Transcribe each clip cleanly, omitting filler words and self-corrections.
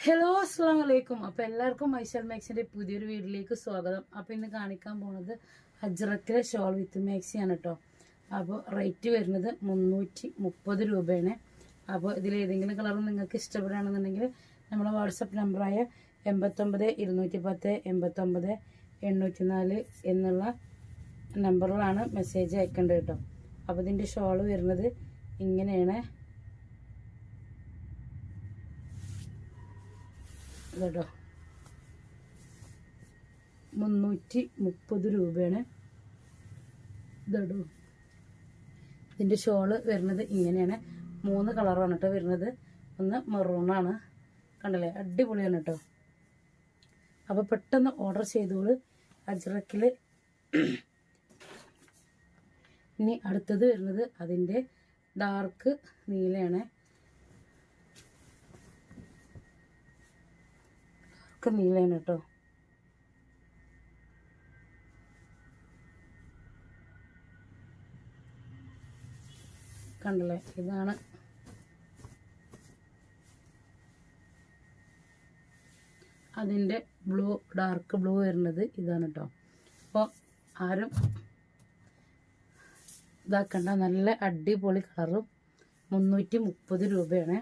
Hello അസ്സാം വലൈക്കും. അപ്പോൾ എല്ലാവർക്കും മൈസൽ മാക്സിന്റെ പുതിയൊരു വീഡിയോയിലേക്ക് സ്വാഗതം. അപ്പോൾ ഇന്ന് കാണിക്കാൻ പോകുന്നത് അജ്രക്കിലെ ഷോൾ വിത്ത് മാക്സിയാണ് കേട്ടോ. അപ്പോൾ റേറ്റ് വരുന്നത് 330 രൂപയാണ്. അപ്പോൾ ഇതിലേതെങ്കിലും കളർ നിങ്ങൾക്ക് ഇഷ്ടപ്പെടുകയാണെന്നുണ്ടെങ്കിൽ നമ്മളെ വാട്സപ്പ് നമ്പറായ 89 210 89 804 എന്നുള്ള നമ്പറിലാണ് മെസ്സേജ് അയക്കേണ്ടത് കേട്ടോ. അപ്പോൾ ഇതിൻ്റെ ഷോൾ വരുന്നത് ഇങ്ങനെയാണ് കേട്ടോ. 330 രൂപയാണ് ഇതോ. ഇതിൻ്റെ ഷോള് വരുന്നത് ഇങ്ങനെയാണ്. 3 കളറാണ് കേട്ടോ വരുന്നത്. ഒന്ന് മെറൂണാണ്, കണ്ടല്ലേ, അടിപൊളിയാണ് കേട്ടോ. അപ്പോൾ പെട്ടെന്ന് ഓർഡർ ചെയ്തോളൂ അജ്രക്കിൽ. ഇനി അടുത്തത് വരുന്നത് അതിൻ്റെ ഡാർക്ക് നീലയാണ്. നീലയാണ് കേട്ടോ. കണ്ടല്ലേ, ഇതാണ് അതിൻ്റെ ബ്ലൂ, ഡാർക്ക് ബ്ലൂ വരുന്നത് ഇതാണ് കേട്ടോ. അപ്പോൾ ആരും ഇതാക്കണ്ട, നല്ല അടിപൊളി കളറും 330 രൂപയാണ്.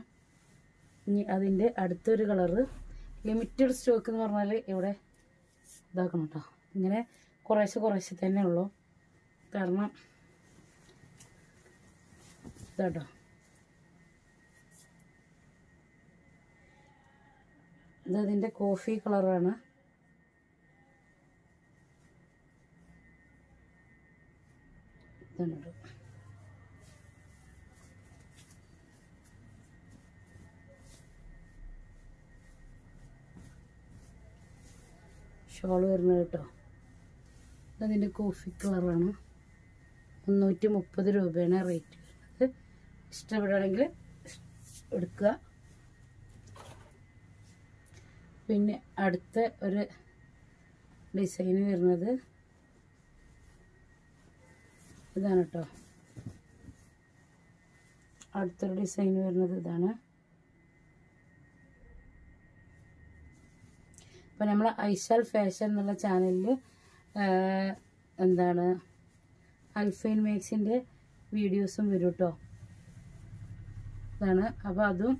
ഇനി അതിൻ്റെ അടുത്തൊരു കളറ് ലിമിറ്റഡ് സ്റ്റോക്ക് എന്ന് പറഞ്ഞാൽ ഇവിടെ ഇതാക്കണം കേട്ടോ. ഇങ്ങനെ കുറേശ്ശെ തന്നെ ഉള്ളൂ. കാരണം ഇതാട്ടോ, ഇതതിൻ്റെ കോഫി കളറാണ്. ഇതാണ് കേട്ടോ. ഷോൾ വരുന്നത് കേട്ടോ. അതിൻ്റെ കോഫി കളറാണ്. 330 രൂപയാണ് റേറ്റ് വരുന്നത്. ഇഷ്ടപ്പെടുകയാണെങ്കിൽ എടുക്കുക. പിന്നെ അടുത്ത ഒരു ഡിസൈൻ വരുന്നത് ഇതാണ് കേട്ടോ. അടുത്തൊരു ഡിസൈൻ വരുന്നത് ഇതാണ്. അപ്പോൾ നമ്മൾ ഐഷാൽ ഫാഷൻ എന്നുള്ള ചാനലിൽ അൽഫൈൻ മാക്സിൻ്റെ വീഡിയോസും വരും കേട്ടോ. ഇതാണ്. അപ്പോൾ അതും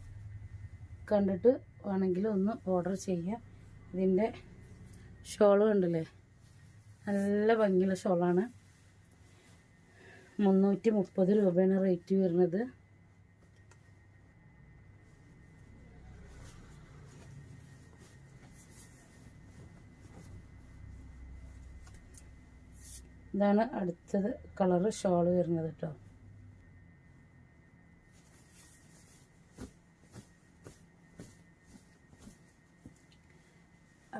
കണ്ടിട്ട് വേണമെങ്കിൽ ഒന്ന് ഓർഡർ ചെയ്യാം. ഇതിൻ്റെ ഷോള് കണ്ടില്ലേ, നല്ല ഭംഗിയുള്ള ഷോളാണ്. 330 രൂപയാണ് റേറ്റ് വരുന്നത്. ഇതാണ് അടുത്തത് കളറ് ഷോൾ വരുന്നത് കേട്ടോ.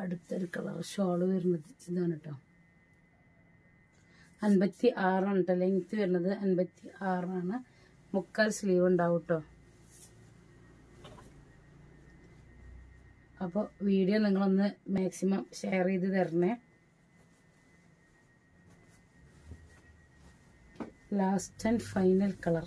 അടുത്തൊരു കളർ ഷോൾ വരുന്നത് ഇതാണ് കേട്ടോ. 56 കേട്ടോ ലെങ്ത്ത് വരുന്നത്. 56 മുക്കാൽ സ്ലീവ് ഉണ്ടാവും കേട്ടോ. അപ്പോൾ വീഡിയോ നിങ്ങളൊന്ന് മാക്സിമം ഷെയർ ചെയ്ത് തരണേ. Last and final colour.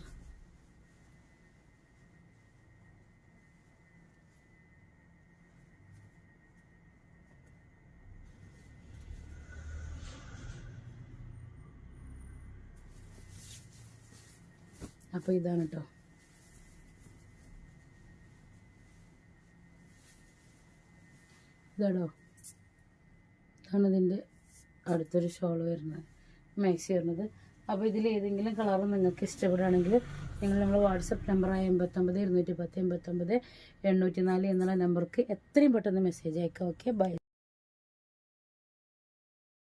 അപ്പോൾ ഇതാണ് കേട്ടോ. ഇതാണോ, ഇതാണ് ഇതിൻ്റെ അടുത്തൊരു ഷോൾ വരുന്നത്, മാക്സി വരുന്നത്. അപ്പോൾ ഇതിൽ ഏതെങ്കിലും കളർ നിങ്ങൾക്ക് ഇഷ്ടപ്പെടുകയാണെങ്കിൽ നിങ്ങൾ നമ്മുടെ വാട്സപ്പ് നമ്പറായ 89 210 89 804 എന്നുള്ള നമ്പർക്ക് എത്രയും പെട്ടെന്ന് മെസ്സേജ് അയക്കാം. Okay, by.